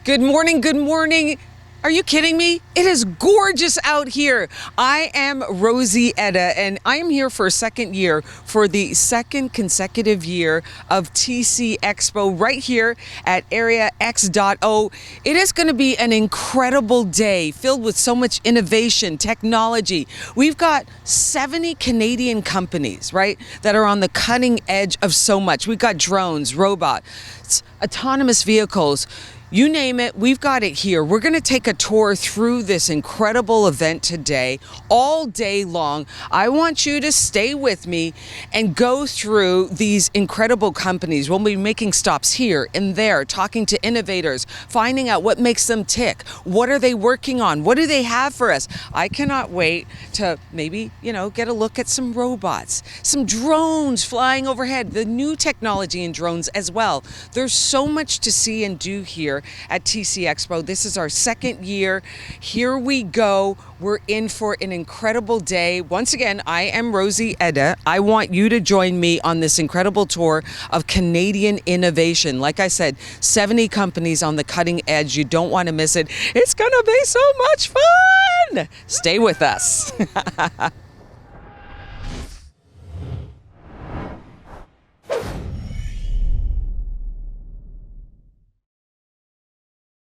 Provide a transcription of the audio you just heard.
Good morning, good morning. Are you kidding me? It is gorgeous out here. I am Rosey Edeh, and I am here for a second year, for the second consecutive year of TCXpo right here at Area X.O. It is going to be an incredible day filled with so much innovation, technology. We've got 70 Canadian companies, right, that are on the cutting edge of so much. We've got drones, robots, autonomous vehicles. You name it, we've got it here. We're going to take a tour through this incredible event today, all day long. I want you to stay with me and go through these incredible companies. We'll be making stops here and there, talking to innovators, finding out what makes them tick. What are they working on? What do they have for us? I cannot wait to maybe, get a look at some robots, some drones flying overhead, the new technology in drones as well. There's so much to see and do here at TCXpo. This is our second year. Here we go. We're in for an incredible day. Once again, I am Rosey Edeh. I want you to join me on this incredible tour of Canadian innovation. Like I said, 70 companies on the cutting edge. You don't want to miss it. It's going to be so much fun. Stay with us.